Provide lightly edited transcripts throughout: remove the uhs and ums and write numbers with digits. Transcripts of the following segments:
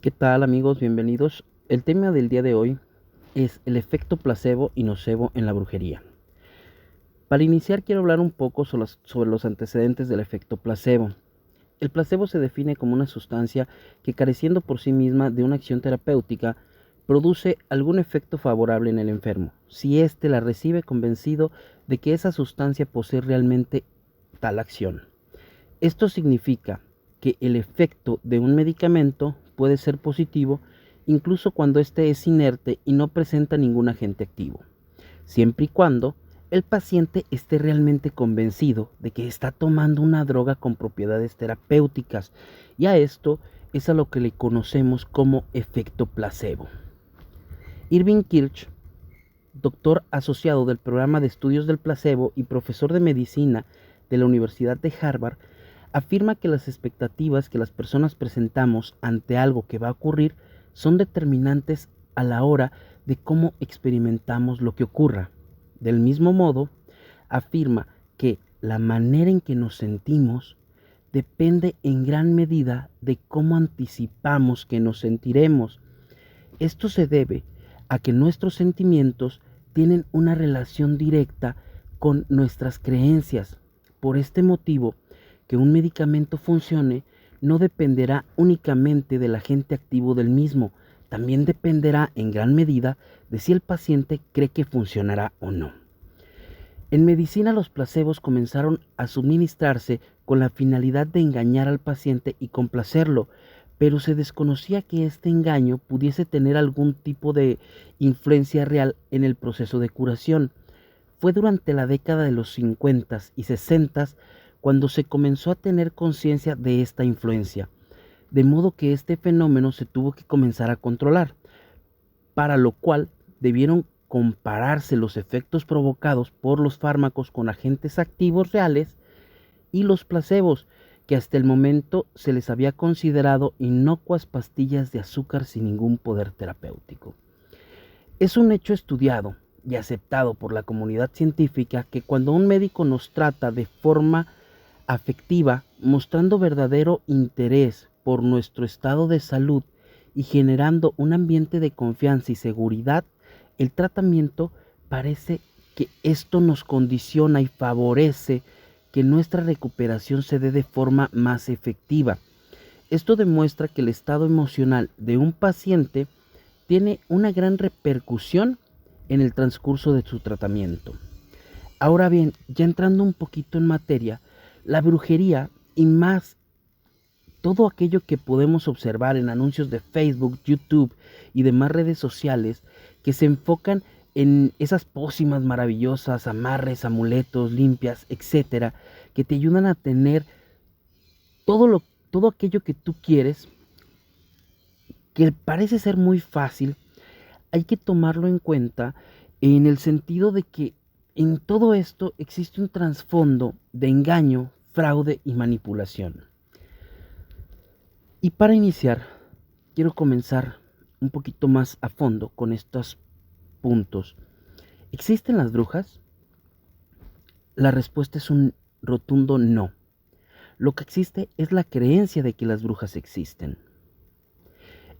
¿Qué tal amigos? Bienvenidos. El tema del día de hoy es el efecto placebo y nocebo en la brujería. Para iniciar quiero hablar un poco sobre los antecedentes del efecto placebo. El placebo se define como una sustancia que, careciendo por sí misma de una acción terapéutica, produce algún efecto favorable en el enfermo, si éste la recibe convencido de que esa sustancia posee realmente tal acción. Esto significa que el efecto de un medicamento puede ser positivo incluso cuando éste es inerte y no presenta ningún agente activo, siempre y cuando el paciente esté realmente convencido de que está tomando una droga con propiedades terapéuticas, y a esto es a lo que le conocemos como efecto placebo. Irving Kirsch, doctor asociado del programa de estudios del placebo y profesor de medicina de la Universidad de Harvard, afirma que las expectativas que las personas presentamos ante algo que va a ocurrir son determinantes a la hora de cómo experimentamos lo que ocurra. Del mismo modo, afirma que la manera en que nos sentimos depende en gran medida de cómo anticipamos que nos sentiremos. Esto se debe a que nuestros sentimientos tienen una relación directa con nuestras creencias. Por este motivo, que un medicamento funcione no dependerá únicamente del agente activo del mismo, también dependerá en gran medida de si el paciente cree que funcionará o no. En medicina, los placebos comenzaron a suministrarse con la finalidad de engañar al paciente y complacerlo, pero se desconocía que este engaño pudiese tener algún tipo de influencia real en el proceso de curación. Fue durante la década de los 50 y 60 cuando se comenzó a tener conciencia de esta influencia, de modo que este fenómeno se tuvo que comenzar a controlar, para lo cual debieron compararse los efectos provocados por los fármacos con agentes activos reales y los placebos, que hasta el momento se les había considerado inocuas pastillas de azúcar sin ningún poder terapéutico. Es un hecho estudiado y aceptado por la comunidad científica que cuando un médico nos trata de forma afectiva, mostrando verdadero interés por nuestro estado de salud y generando un ambiente de confianza y seguridad, el tratamiento parece que esto nos condiciona y favorece que nuestra recuperación se dé de forma más efectiva. Esto demuestra que el estado emocional de un paciente tiene una gran repercusión en el transcurso de su tratamiento. Ahora bien, ya entrando un poquito en materia, la brujería y más todo aquello que podemos observar en anuncios de Facebook, YouTube y demás redes sociales que se enfocan en esas pócimas maravillosas, amarres, amuletos, limpias, etcétera, que te ayudan a tener todo todo aquello que tú quieres, que parece ser muy fácil. Hay que tomarlo en cuenta en el sentido de que en todo esto existe un trasfondo de engaño, fraude y manipulación. Y para iniciar, quiero comenzar un poquito más a fondo con estos puntos. ¿Existen las brujas? La respuesta es un rotundo no. Lo que existe es la creencia de que las brujas existen.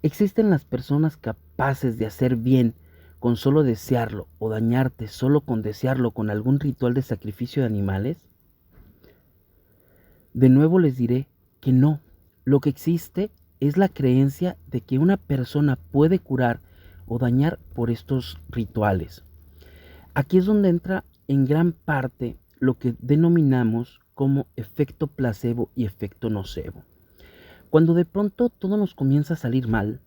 ¿Existen las personas capaces de hacer bien con solo desearlo o dañarte solo con desearlo con algún ritual de sacrificio de animales? De nuevo les diré que no. Lo que existe es la creencia de que una persona puede curar o dañar por estos rituales. Aquí es donde entra en gran parte lo que denominamos como efecto placebo y efecto nocebo. Cuando de pronto todo nos comienza a salir mal,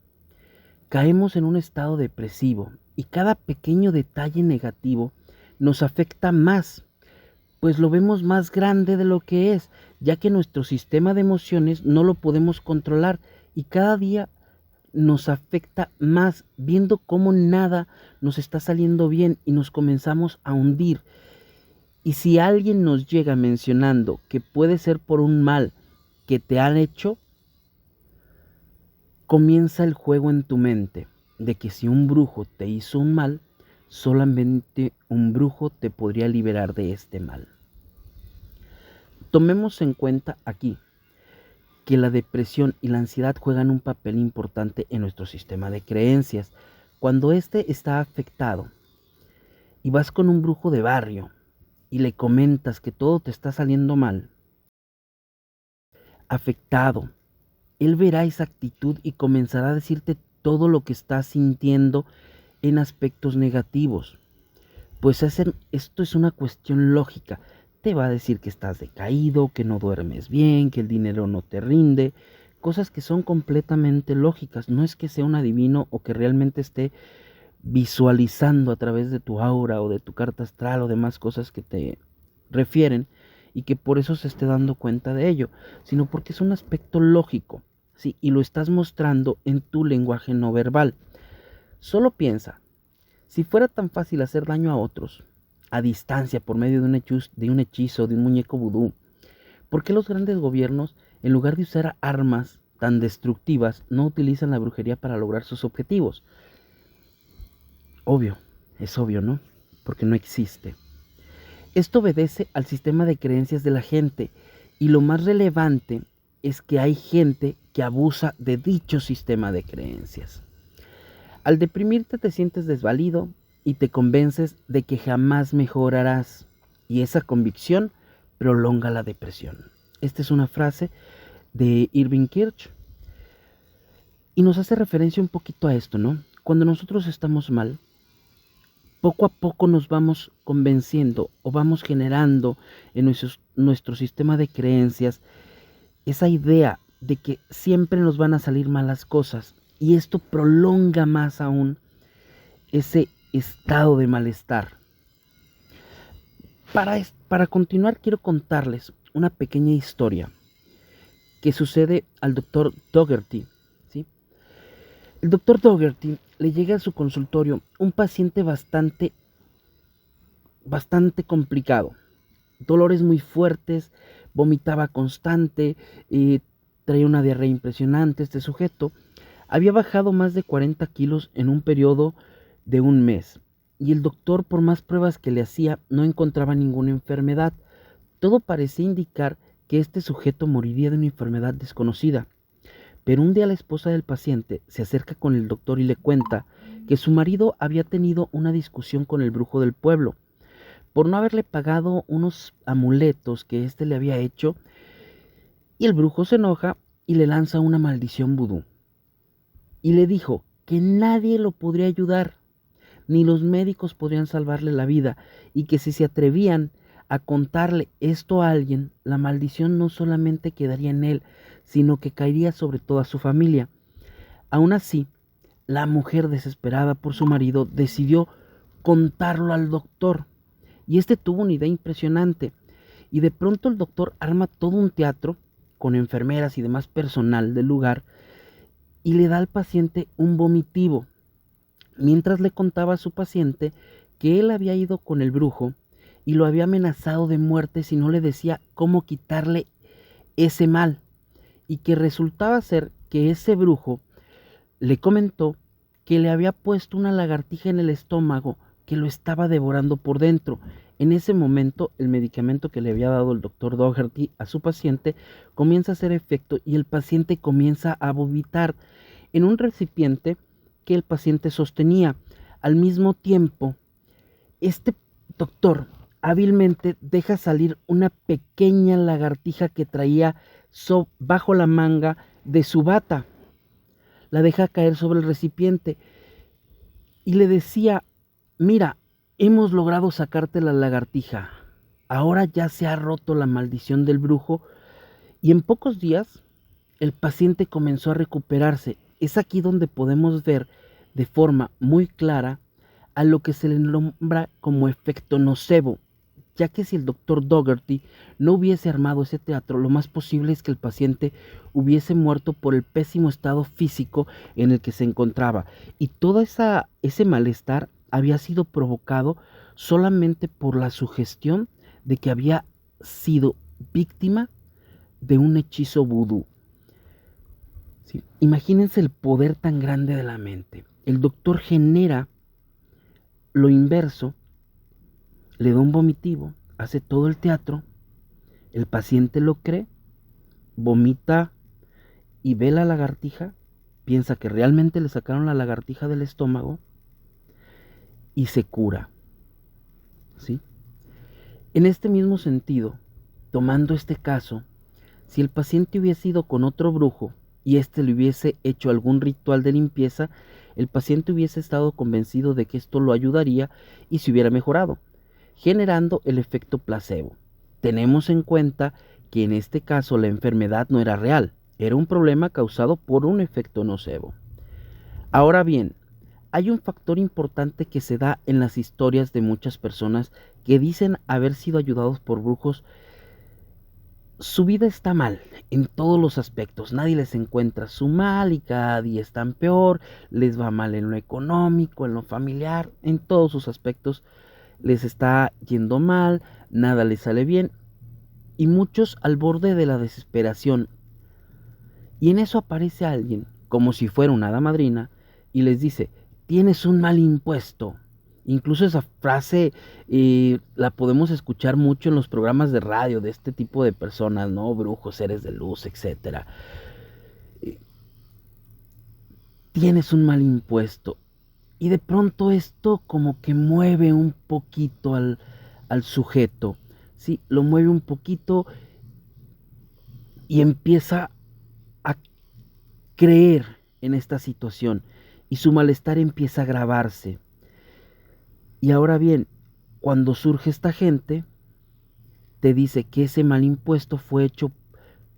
caemos en un estado depresivo y cada pequeño detalle negativo nos afecta más, pues lo vemos más grande de lo que es, ya que nuestro sistema de emociones no lo podemos controlar y cada día nos afecta más, viendo cómo nada nos está saliendo bien y nos comenzamos a hundir. Y si alguien nos llega mencionando que puede ser por un mal que te han hecho, comienza el juego en tu mente de que si un brujo te hizo un mal, solamente un brujo te podría liberar de este mal. Tomemos en cuenta aquí que la depresión y la ansiedad juegan un papel importante en nuestro sistema de creencias. Cuando éste está afectado y vas con un brujo de barrio y le comentas que todo te está saliendo mal, afectado, él verá esa actitud y comenzará a decirte todo lo que estás sintiendo en aspectos negativos. Pues esto es una cuestión lógica. Te va a decir que estás decaído, que no duermes bien, que el dinero no te rinde, cosas que son completamente lógicas. No es que sea un adivino o que realmente esté visualizando a través de tu aura o de tu carta astral o demás cosas que te refieren y que por eso se esté dando cuenta de ello, sino porque es un aspecto lógico, ¿sí? Y lo estás mostrando en tu lenguaje no verbal. Solo piensa, si fuera tan fácil hacer daño a otros, a distancia, por medio de un hechizo, de un muñeco vudú, ¿por qué los grandes gobiernos, en lugar de usar armas tan destructivas, no utilizan la brujería para lograr sus objetivos? Obvio, es obvio, ¿no? Porque no existe. Esto obedece al sistema de creencias de la gente y lo más relevante es que hay gente que abusa de dicho sistema de creencias. Al deprimirte te sientes desvalido y te convences de que jamás mejorarás y esa convicción prolonga la depresión. Esta es una frase de Irving Kirch y nos hace referencia un poquito a esto, ¿no? Cuando nosotros estamos mal, poco a poco nos vamos convenciendo o vamos generando en nuestro sistema de creencias esa idea de que siempre nos van a salir malas cosas y esto prolonga más aún ese estado de malestar. Para continuar quiero contarles una pequeña historia que sucede al doctor Dougherty, ¿sí? El doctor Dougherty le llega a su consultorio un paciente bastante complicado, dolores muy fuertes, vomitaba constante, traía una diarrea impresionante. Este sujeto había bajado más de 40 kilos en un periodo de un mes y el doctor, por más pruebas que le hacía, no encontraba ninguna enfermedad. Todo parecía indicar que este sujeto moriría de una enfermedad desconocida. Pero un día la esposa del paciente se acerca con el doctor y le cuenta que su marido había tenido una discusión con el brujo del pueblo por no haberle pagado unos amuletos que éste le había hecho, y el brujo se enoja y le lanza una maldición vudú. Y le dijo que nadie lo podría ayudar, ni los médicos podrían salvarle la vida, y que si se atrevían a contarle esto a alguien, la maldición no solamente quedaría en él, sino que caería sobre toda su familia. Aún así, la mujer, desesperada por su marido, decidió contarlo al doctor. Y este tuvo una idea impresionante. Y de pronto el doctor arma todo un teatro con enfermeras y demás personal del lugar y le da al paciente un vomitivo, mientras le contaba a su paciente que él había ido con el brujo y lo había amenazado de muerte si no le decía cómo quitarle ese mal, y que resultaba ser que ese brujo le comentó que le había puesto una lagartija en el estómago que lo estaba devorando por dentro. En ese momento, el medicamento que le había dado el doctor Dougherty a su paciente comienza a hacer efecto y el paciente comienza a vomitar en un recipiente que el paciente sostenía. Al mismo tiempo, este doctor hábilmente deja salir una pequeña lagartija que traía bajo la manga de su bata. La deja caer sobre el recipiente y le decía: mira, hemos logrado sacarte la lagartija. Ahora ya se ha roto la maldición del brujo. Y en pocos días el paciente comenzó a recuperarse. Es aquí donde podemos ver de forma muy clara a lo que se le nombra como efecto nocebo, ya que si el doctor Dougherty no hubiese armado ese teatro, lo más posible es que el paciente hubiese muerto por el pésimo estado físico en el que se encontraba. Y todo ese malestar había sido provocado solamente por la sugestión de que había sido víctima de un hechizo vudú. ¿Sí? Imagínense el poder tan grande de la mente. El doctor genera lo inverso, le da un vomitivo, hace todo el teatro, el paciente lo cree, vomita y ve la lagartija, piensa que realmente le sacaron la lagartija del estómago y se cura, ¿sí? En este mismo sentido, tomando este caso, si el paciente hubiese ido con otro brujo y éste le hubiese hecho algún ritual de limpieza, el paciente hubiese estado convencido de que esto lo ayudaría y se hubiera mejorado, generando el efecto placebo. Tenemos en cuenta que en este caso la enfermedad no era real, era un problema causado por un efecto nocebo. Ahora bien, hay un factor importante que se da en las historias de muchas personas que dicen haber sido ayudados por brujos. Su vida está mal en todos los aspectos, nadie les encuentra su mal y cada día están peor, les va mal en lo económico, en lo familiar, en todos sus aspectos les está yendo mal, nada les sale bien y muchos al borde de la desesperación. Y en eso aparece alguien, como si fuera una hada madrina, y les dice, tienes un mal impuesto. Incluso esa frase la podemos escuchar mucho en los programas de radio de este tipo de personas, ¿no? Brujos, seres de luz, etcétera. Tienes un mal impuesto. Y de pronto esto como que mueve un poquito al sujeto, ¿sí? Lo mueve un poquito y empieza a creer en esta situación y su malestar empieza a agravarse. Y ahora bien, cuando surge esta gente, te dice que ese mal impuesto fue hecho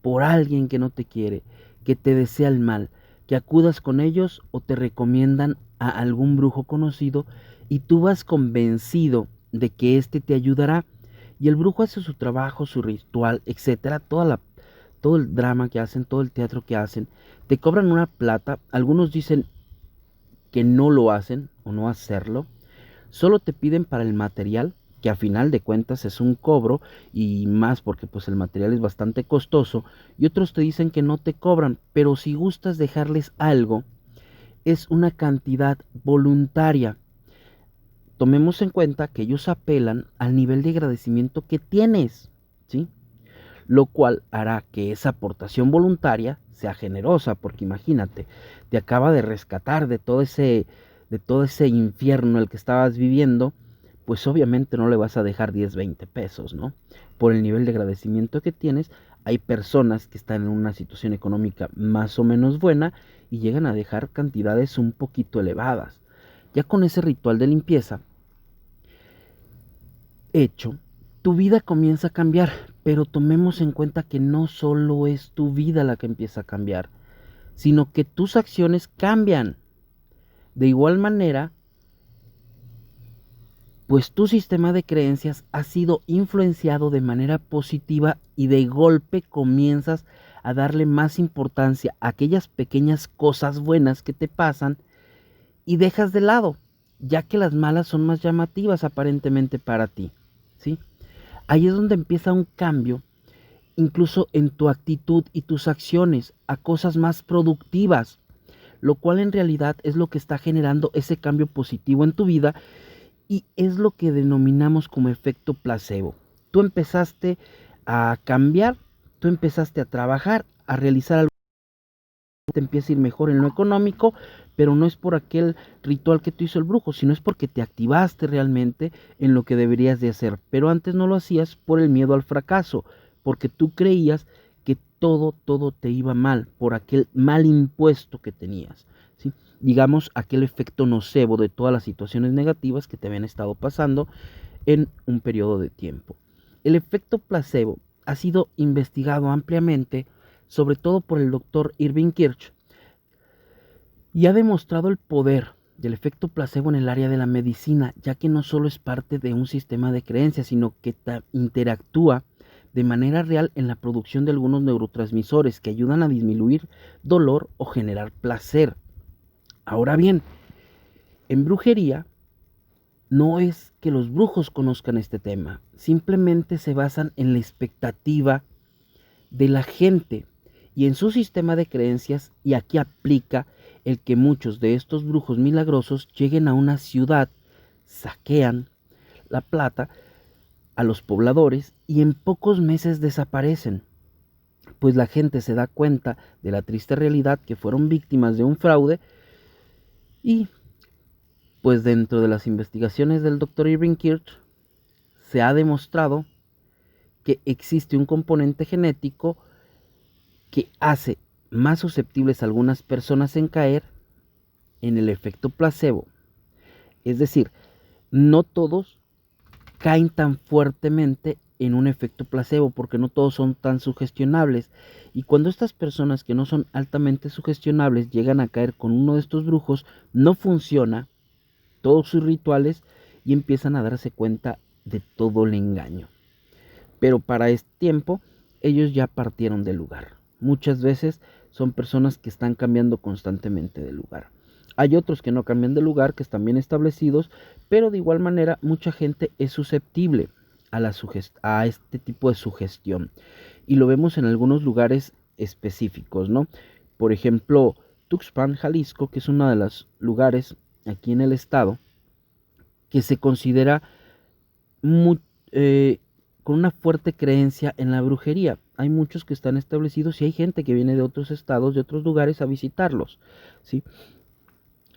por alguien que no te quiere, que te desea el mal, que acudas con ellos o te recomiendan a algún brujo conocido y tú vas convencido de que éste te ayudará y el brujo hace su trabajo, su ritual, etcétera, todo el drama que hacen, todo el teatro que hacen, te cobran una plata, algunos dicen que no lo hacen o no hacerlo, solo te piden para el material, que a final de cuentas es un cobro y más porque pues el material es bastante costoso, y otros te dicen que no te cobran, pero si gustas dejarles algo, es una cantidad voluntaria. Tomemos en cuenta que ellos apelan al nivel de agradecimiento que tienes, ¿sí? Lo cual hará que esa aportación voluntaria sea generosa, porque imagínate, te acaba de rescatar de todo ese infierno en el que estabas viviendo, pues obviamente no le vas a dejar 10, 20 pesos, ¿no? Por el nivel de agradecimiento que tienes, hay personas que están en una situación económica más o menos buena y llegan a dejar cantidades un poquito elevadas. Ya con ese ritual de limpieza hecho, tu vida comienza a cambiar, pero tomemos en cuenta que no solo es tu vida la que empieza a cambiar, sino que tus acciones cambian. De igual manera, pues tu sistema de creencias ha sido influenciado de manera positiva y de golpe comienzas a darle más importancia a aquellas pequeñas cosas buenas que te pasan y dejas de lado, ya que las malas son más llamativas aparentemente para ti, ¿sí? Ahí es donde empieza un cambio, incluso en tu actitud y tus acciones, a cosas más productivas, lo cual en realidad es lo que está generando ese cambio positivo en tu vida y es lo que denominamos como efecto placebo. Tú empezaste a cambiar, tú empezaste a trabajar, a realizar algo, te empieza a ir mejor en lo económico, pero no es por aquel ritual que te hizo el brujo, sino es porque te activaste realmente en lo que deberías de hacer, pero antes no lo hacías por el miedo al fracaso, porque tú creías que todo te iba mal por aquel mal impuesto que tenías, ¿sí? Digamos, aquel efecto nocebo de todas las situaciones negativas que te habían estado pasando en un periodo de tiempo. El efecto placebo ha sido investigado ampliamente, sobre todo por el doctor Irving Kirch, y ha demostrado el poder del efecto placebo en el área de la medicina, ya que no solo es parte de un sistema de creencias, sino que interactúa de manera real en la producción de algunos neurotransmisores que ayudan a disminuir dolor o generar placer. Ahora bien, en brujería no es que los brujos conozcan este tema, simplemente se basan en la expectativa de la gente y en su sistema de creencias, y aquí aplica el que muchos de estos brujos milagrosos lleguen a una ciudad, saquean la plata a los pobladores y en pocos meses desaparecen. pues la gente se da cuenta de la triste realidad que fueron víctimas de un fraude y pues dentro de las investigaciones del Dr. Irving Kirch se ha demostrado que existe un componente genético que hace más susceptibles a algunas personas en caer en el efecto placebo. Es decir, no todos caen tan fuertemente en un efecto placebo porque no todos son tan sugestionables. Y cuando estas personas que no son altamente sugestionables llegan a caer con uno de estos brujos, no funciona todos sus rituales y empiezan a darse cuenta de todo el engaño. Pero para este tiempo ellos ya partieron del lugar. Muchas veces son personas que están cambiando constantemente de lugar. Hay otros que no cambian de lugar, que están bien establecidos, pero de igual manera mucha gente es susceptible a este tipo de sugestión. Y lo vemos en algunos lugares específicos, ¿no? Por ejemplo, Tuxpan, Jalisco, que es uno de los lugares aquí en el estado que se considera muy, con una fuerte creencia en la brujería. Hay muchos que están establecidos y hay gente que viene de otros estados, de otros lugares a visitarlos, ¿sí?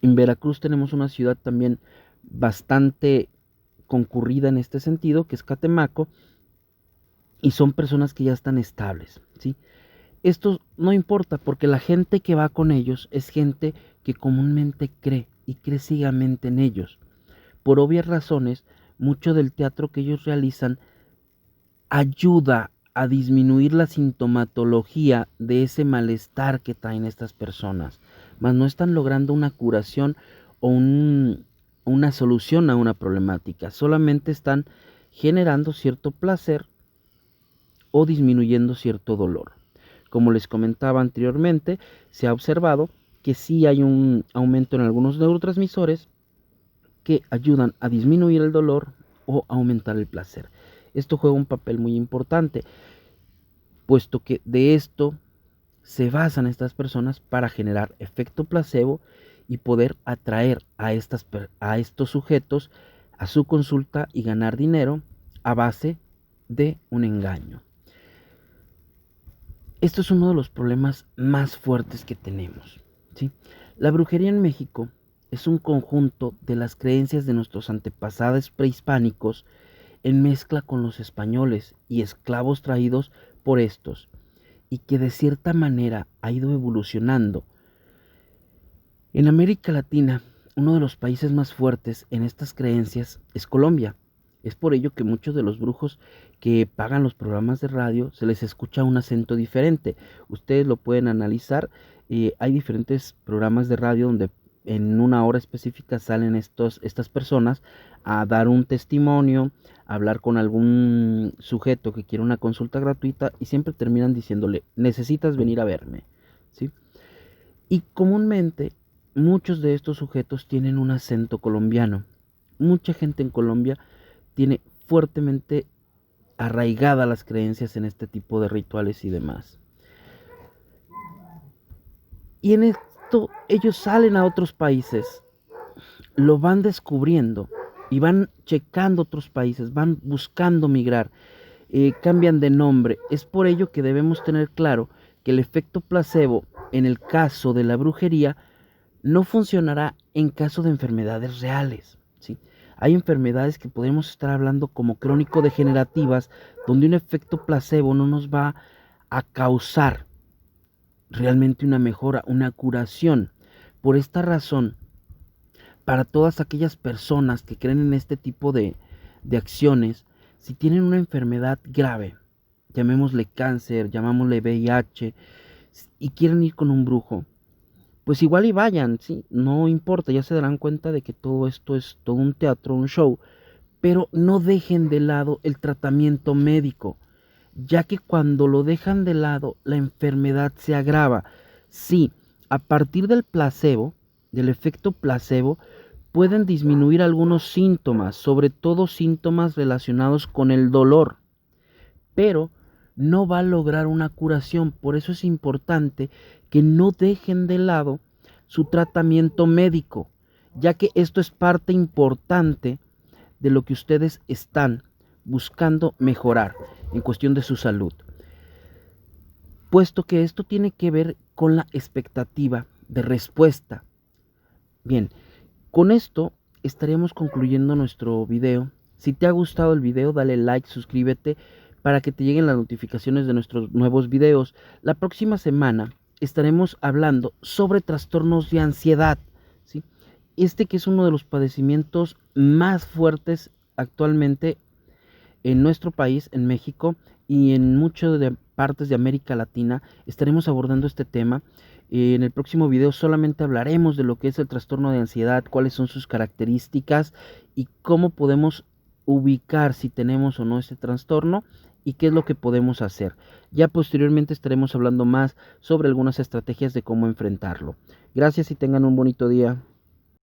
En Veracruz tenemos una ciudad también bastante concurrida en este sentido, que es Catemaco, y son personas que ya están estables, ¿sí? Esto no importa porque la gente que va con ellos es gente que comúnmente cree y cree ciegamente en ellos. Por obvias razones, mucho del teatro que ellos realizan ayuda a disminuir la sintomatología de ese malestar que traen estas personas, mas no están logrando una curación o una solución a una problemática, solamente están generando cierto placer o disminuyendo cierto dolor. Como les comentaba anteriormente, se ha observado que sí hay un aumento en algunos neurotransmisores que ayudan a disminuir el dolor o aumentar el placer. Esto juega un papel muy importante, puesto que de esto se basan estas personas para generar efecto placebo y poder atraer a estos sujetos a su consulta y ganar dinero a base de un engaño. Esto es uno de los problemas más fuertes que tenemos, ¿sí? La brujería en México es un conjunto de las creencias de nuestros antepasados prehispánicos en mezcla con los españoles y esclavos traídos por estos, y que de cierta manera ha ido evolucionando. En América Latina, uno de los países más fuertes en estas creencias es Colombia. Es por ello que muchos de los brujos que pagan los programas de radio se les escucha un acento diferente. Ustedes lo pueden analizar. Hay diferentes programas de radio donde en una hora específica salen estas personas a dar un testimonio, a hablar con algún sujeto que quiere una consulta gratuita y siempre terminan diciéndole, necesitas venir a verme, ¿sí? Y comúnmente muchos de estos sujetos tienen un acento colombiano. Mucha gente en Colombia tiene fuertemente arraigadas las creencias en este tipo de rituales y demás. Y en esto ellos salen a otros países, lo van descubriendo y van checando otros países, van buscando migrar, cambian de nombre. Es por ello que debemos tener claro que el efecto placebo en el caso de la brujería no funcionará en caso de enfermedades reales, ¿sí? Hay enfermedades que podemos estar hablando como crónico-degenerativas, donde un efecto placebo no nos va a causar realmente una mejora, una curación. Por esta razón, para todas aquellas personas que creen en este tipo de acciones, si tienen una enfermedad grave, llamémosle cáncer, llamémosle VIH, y quieren ir con un brujo, pues igual y vayan, sí, no importa, ya se darán cuenta de que todo esto es todo un teatro, un show, pero no dejen de lado el tratamiento médico, ya que cuando lo dejan de lado, la enfermedad se agrava. Sí, a partir del placebo, del efecto placebo, pueden disminuir algunos síntomas, sobre todo síntomas relacionados con el dolor, pero no va a lograr una curación. Por eso es importante que no dejen de lado su tratamiento médico, ya que esto es parte importante de lo que ustedes están buscando mejorar en cuestión de su salud. puesto que esto tiene que ver con la expectativa de respuesta. Bien, con esto estaríamos concluyendo nuestro video. Si te ha gustado el video, dale like, suscríbete para que te lleguen las notificaciones de nuestros nuevos videos. La próxima semana estaremos hablando sobre trastornos de ansiedad, ¿sí? Este que es uno de los padecimientos más fuertes actualmente en nuestro país, en México y en muchas partes de América Latina. Estaremos abordando este tema. En el próximo video solamente hablaremos de lo que es el trastorno de ansiedad, cuáles son sus características y cómo podemos ubicar si tenemos o no este trastorno y qué es lo que podemos hacer. Ya posteriormente estaremos hablando más sobre algunas estrategias de cómo enfrentarlo. Gracias y tengan un bonito día.